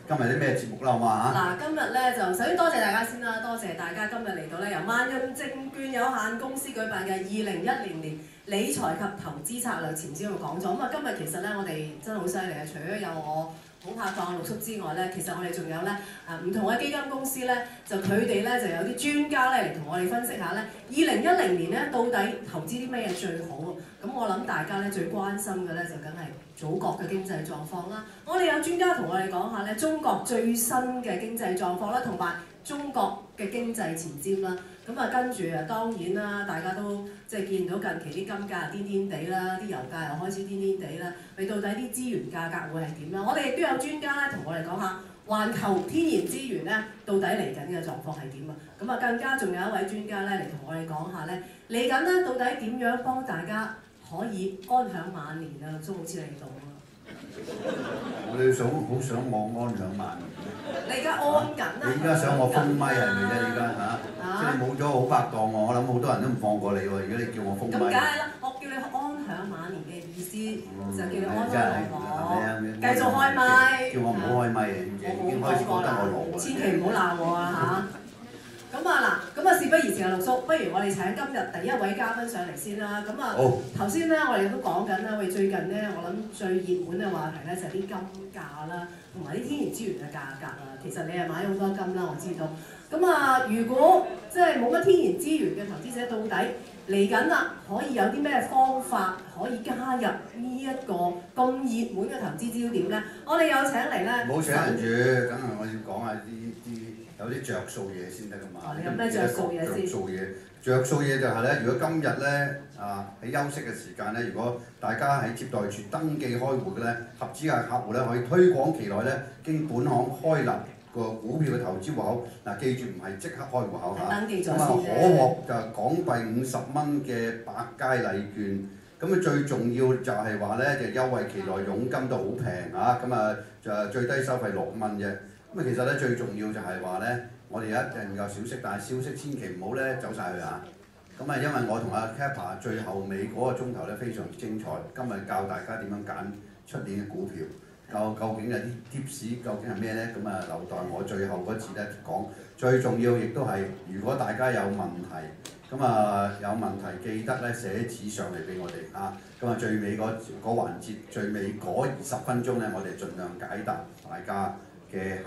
今日啲咩節目啦，好嘛嚇？嗱，今日咧就首先多謝大家先啦，多謝大家今日嚟到咧由萬潤證券有限公司舉辦嘅2010年理財及投資策略前瞻嘅講座。咁啊，今日其實咧我哋真係好犀利啊！除咗有我好拍檔陸叔之外咧，其實我哋仲有咧唔同嘅基金公司咧，就佢哋咧就有啲專家咧嚟同我哋分析下咧2010年咧到底投資啲咩嘢最好啊？咁我諗大家咧最關心嘅咧就梗係祖國嘅經濟狀況啦。我哋有專家同我哋講下咧中國最新嘅經濟狀況啦，同埋中國嘅經濟前瞻啦。咁啊跟住啊當然啦，大家都即係見到近期啲金價癲癲地啦，啲油價又開始癲癲地啦。你到底啲資源價格會係點啦？我哋亦都有專家咧同我哋講下環球天然資源咧到底嚟緊嘅狀況係點啊？咁啊更加仲有一位專家咧嚟同我哋講下咧嚟緊咧到底點樣幫大家可以安享晚年啊？都好似嚟到啊！我哋好想我安享晚年。你而家安緊啊？你而家想我封咪係咪啫？而家嚇，即係冇咗好拍檔喎。我諗好多人都唔放過你喎。如果你叫我封咪，咁梗係啦，我叫你安享晚年嘅意思就叫你安享我，繼續開咪。叫我唔好開咪啊！已經開始覺得我老啊！千祈唔好鬧我啊嚇！咁啊嗱，咁啊事不宜遲啊，陸叔，不如我哋請今日第一位嘉賓上嚟先啦。咁啊，頭先咧我哋都講緊啦，喂最近咧我諗最熱門嘅話題咧就係啲金價啦，同埋啲天然資源嘅價格啊。其實你係買好多金啦，我知道。咁啊，如果即係冇乜天然資源嘅投資者，到底嚟緊啦，可以有啲咩方法可以加入呢一個咁熱門嘅投資焦點咧？我哋有請嚟咧，唔好請人住，梗係我要講下啲有啲着數嘢先得噶嘛。你有咩着數嘢先？着數嘢就係咧，如果今日咧喺休息嘅時間咧，如果大家喺接待處登記開戶嘅咧，合資格客戶咧可以推廣期內咧經本行開立個股票嘅投資戶口。嗱，記住唔係即刻開戶口嚇。登記咗先可獲就港幣50蚊嘅百佳禮券。咁啊最重要就係話咧，就優惠期內佣金都好平嚇，咁啊就最低收費6蚊啫。咁啊其實咧最重要就係話咧，我哋有一定有消息，但係消息千祈唔好咧走晒去嚇。咁啊因為我同阿 Kappa 最後尾嗰個鐘頭咧非常之精彩，今日教大家點樣揀出年嘅股票。究竟有啲 tips 究竟係咩咧？咁啊留待我最後嗰次咧講。最重要亦都係，如果大家有問題，咁啊有問題記得咧寫紙上嚟俾我哋嚇。咁啊最尾嗰環節，最尾嗰20分鐘咧，我哋盡量解答大家嘅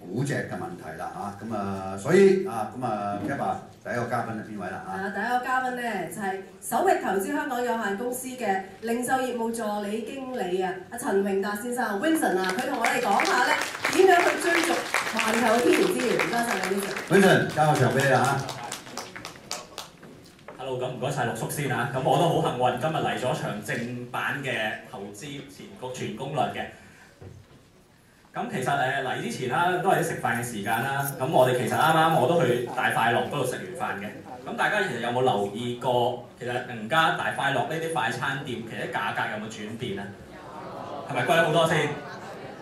估值嘅問題啦嚇。咁啊所以Kappa 第一個嘉賓係邊位啦嚇？第一個嘉賓咧就係首域投資香港有限公司嘅零售業務助理經理啊，阿陳榮達先生 Vincent 啊，佢同我哋講下咧點樣去追逐環球嘅天然資源。唔該晒你 Vincent，交個場俾你啦嚇。Hello， 咁唔該晒陸叔先嚇。咁我都好幸運，今日嚟咗場正版嘅投資全攻略嘅。咁其實嚟之前啦，都係啲食飯嘅時間啦。咁我哋其實啱啱我都去大快樂嗰度食完飯嘅。咁大家其實有冇留意過，其實而家大快樂呢啲快餐店其實價格有冇轉變啊？係咪貴咗好多先？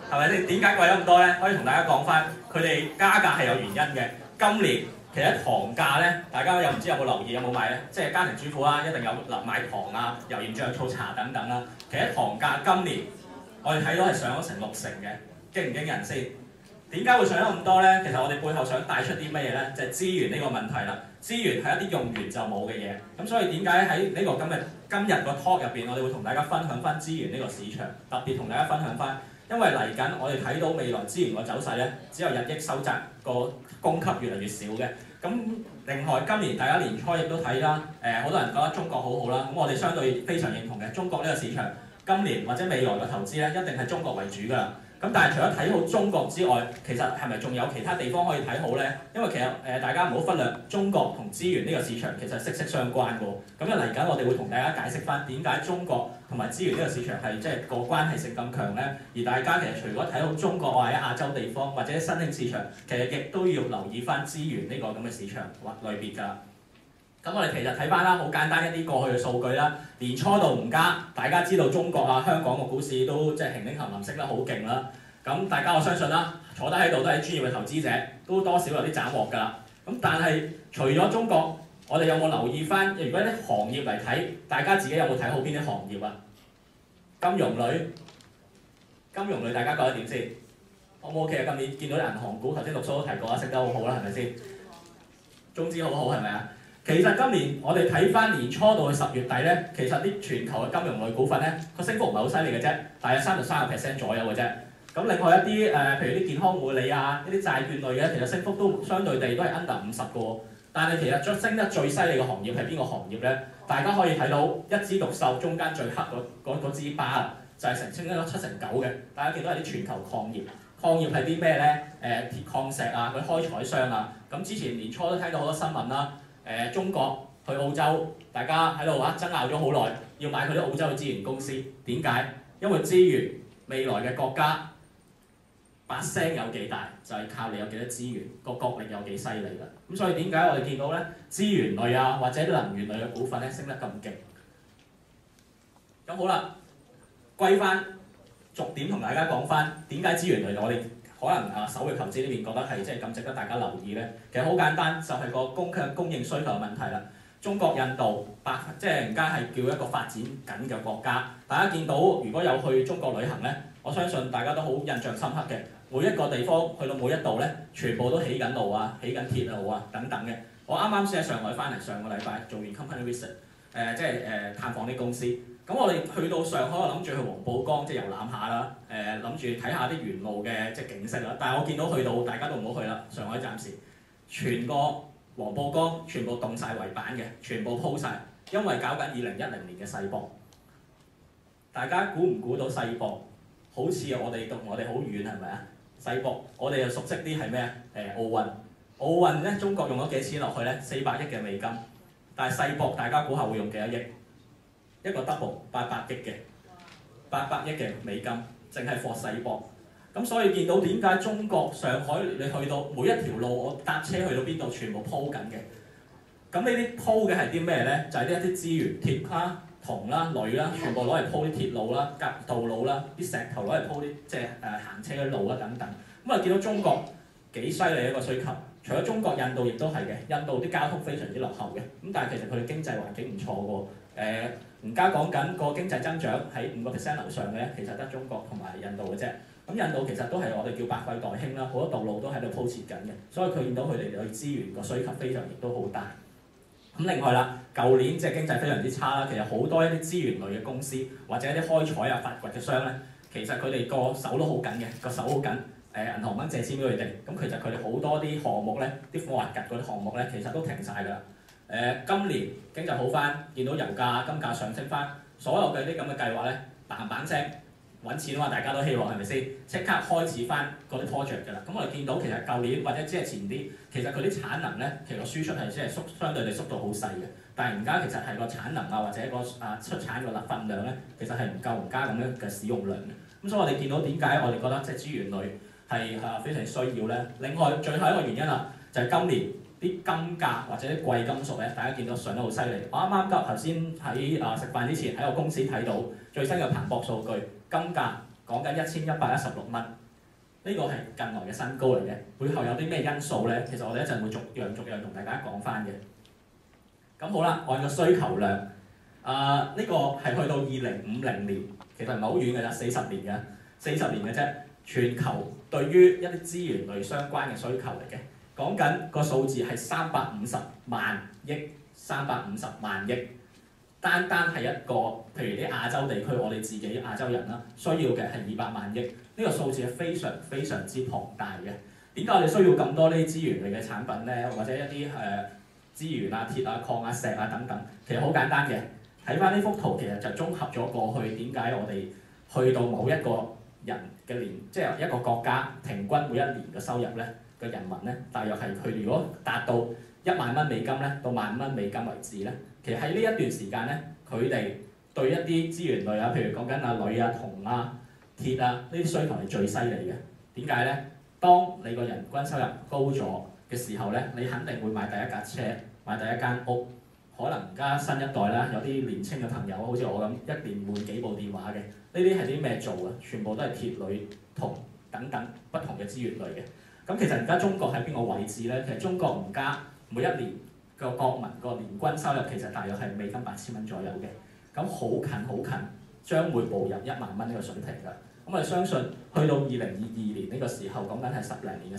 係咪先？點解貴咗咁多咧？可以同大家講翻，佢哋加價係有原因嘅。今年其實糖價咧，大家又唔知有冇留意，有冇買咧？即係家庭主婦啦，一定有買糖啊、油鹽醬醋茶等等啦。其實糖價今年我哋睇到係上咗成60%嘅。驚唔驚人先？點解會上咗咁多咧？其實我哋背後想帶出啲乜嘢咧？就係資源呢個問題啦。資源係一啲用完就冇嘅嘢，咁所以點解喺呢個今日個 talk 入邊，我哋會同大家分享翻資源呢個市場，特別同大家分享翻，因為嚟緊我哋睇到未來資源個走勢咧，只有日益收窄，個供給越嚟越少嘅。咁另外今年大家年初亦都睇啦，好多人覺得中國好好啦，咁我哋相對非常認同嘅。中國呢個市場今年或者未來嘅投資咧，一定係中國為主㗎啦。咁但係除咗睇好中國之外，其實係咪仲有其他地方可以睇好呢？因為其實大家唔好忽略中國同資源呢個市場其實息息相關嘅。咁嚟緊我哋會同大家解釋翻點解中國同埋資源呢個市場係即係個關係性咁強呢？而大家其實除咗睇好中國或者亞洲地方或者新興市場，其實亦都要留意翻資源呢個咁嘅市場類別㗎。咁我哋其實睇翻啦，好簡單一啲過去嘅數據啦。年初到唔加，大家知道中國啊、香港個股市都即係輕輕冚冚升得好勁啦。咁大家我相信啦，坐低喺度都係專業嘅投資者，都多少有啲斬獲㗎啦。咁但係除咗中國，我哋有冇留意翻？如果啲行業嚟睇，大家自己有冇睇好邊啲行業啊？金融類大家覺得點先？好唔 OK 啊？今年見到啲銀行股，頭先陸叔都提過啦，升得好好啦，係咪先？中資好好係咪啊？其實今年我哋睇翻年初到去10月底咧，其實啲全球嘅金融類股份咧，個升幅唔係好犀利嘅啫，大約33% 左右嘅啫。咁另外一啲譬如啲健康護理啊，一啲債券類嘅，其實升幅都相對地都係 under 50個。但係其實升得最犀利嘅行業係邊個行業咧？大家可以睇到一枝獨秀，中間最黑嗰支巴啊，就係升咗7成9嘅。大家見到係啲全球礦業，礦業係啲咩咧？鐵礦石啊，佢開採商啊。咁之前年初都聽到好多新聞啦。中國去澳洲，大家喺度爭拗咗好耐，要買佢啲澳洲嘅資源公司。點解？因為資源未來嘅國家把聲有幾大，就係靠你有幾多資源，個國力有幾犀利啦。咁所以點解我哋見到咧資源類啊或者啲能源類嘅股份咧升得咁勁？咁好啦，歸翻逐點同大家講翻點解資源類我哋可能首域投資呢邊覺得係即係咁值得大家留意咧？其實好簡單，就係個供應需求嘅問題啦。中國、印度即係而家係叫一個發展緊嘅國家。大家見到如果有去中國旅行咧，我相信大家都好印象深刻嘅。每一個地方去到每一度咧，全部都起緊路啊、起緊鐵路啊等等嘅。我啱啱先喺上海翻嚟，上個禮拜做完 company visit， 即係探訪啲公司。咁我哋去到上海，我諗住去黃浦江即係遊覽下啦，諗住睇下啲沿路嘅即係景色啦。但係我見到去到大家都唔好去啦，上海暫時全個黃浦江全部凍晒圍板嘅，全部鋪晒，因為搞緊2010年嘅世博。大家估唔估到世博？好似我哋同我哋好遠係咪啊？世博我哋又熟悉啲係咩啊？奧運咧，中國用咗幾錢落去咧？400億嘅美金，但係世博大家估下會用幾多億？一個 double 800億嘅，800億嘅美金，淨係for世博。咁所以見到點解中國上海你去到每一條路，我搭車去到邊度全部鋪緊嘅。咁呢啲鋪嘅係啲咩咧？就係呢一啲資源，鐵啦、銅啦、鋁啦，全部攞嚟鋪啲鐵路啦、道路啦，啲石頭攞嚟鋪啲即係行車嘅路啦等等。咁啊見到中國幾犀利一個需求。除咗中國，印度亦都係嘅。印度啲交通非常之落後嘅，咁但係其實佢哋經濟環境唔錯喎。而家講緊個經濟增長喺5% 樓上嘅，其實得中國同埋印度嘅啫。咁印度其實都係我哋叫百廢待興啦，好多道路都喺度鋪設緊嘅，所以佢見到佢哋對資源個需求非常亦都好大。咁另外啦，舊年即係經濟非常之差啦，其實好多一啲資源類嘅公司或者一啲開採啊、發掘嘅商咧，其實佢哋個手都好緊嘅，個手好緊。銀行肯借錢俾佢哋，咁其實佢哋好多啲項目咧，啲貨挖掘嗰啲項目咧，其實都停晒㗎啦。今年經濟好翻，見到油價、金價上升翻，所有嘅啲咁嘅計劃咧，bang bang聲揾錢啊嘛，大家都希望係咪先？即刻開始翻嗰啲 project 㗎啦。咁我哋見到其實舊年或者即係前啲，其實佢啲產能咧，其實輸出係即係相對地縮到好細嘅。但係而家其實係個產能啊，或者個出產個份量咧，其實係唔夠而家咁樣嘅使用量嘅。咁所以我哋見到點解我哋覺得即係資源類係非常需要咧。另外最後一個原因啦，就係今年啲金價或者啲貴金屬咧，大家見到上得好犀利。我啱啱頭先喺食飯之前喺個公司睇到最新嘅彭博數據，金價講緊1116蚊，呢個係近來嘅新高嚟嘅。背後有啲咩因素咧？其實我哋一陣會逐樣同大家講翻嘅。咁好啦，按個需求量，呢個係去到2050年，其實唔係好遠嘅咋，40年嘅啫。全球對於一啲資源類相關嘅需求嚟嘅，講緊個數字係350萬億，單係一個譬如啲亞洲地區，我哋自己亞洲人啦，需要嘅係200萬億，呢個數字係非常之龐大嘅。點解我哋需要咁多呢啲資源類嘅產品咧？或者一啲資源啊、鐵啊、礦啊、石啊等等，其實好簡單嘅。睇翻呢幅圖，其實就綜合咗過去點解我哋去到某一個人嘅年，即係一個國家平均每一年嘅收入咧嘅人民咧，大約係佢如果達到1萬蚊美金咧，到15000蚊美金為止咧，其實喺呢一段時間咧，佢哋對一啲資源類啊，譬如講緊鋁啊、銅啊、鐵啊呢啲需求係最犀利嘅。點解咧？當你個人均收入高咗嘅時候咧，你肯定會買第一架車、買第一間屋。可能而家新一代啦，有啲年輕嘅朋友，好似我咁，一年換幾部電話嘅。呢啲係啲咩做啊？全部都係鐵、鋁、銅等等不同嘅資源類嘅。咁其實而家中國喺邊個位置咧？其實中國而家每一年個國民個年均收入其實大約係美金8000蚊左右嘅。咁好近，將會步入1萬蚊呢個水平㗎。我哋相信去到2022年呢個時候，講緊係10零年嘅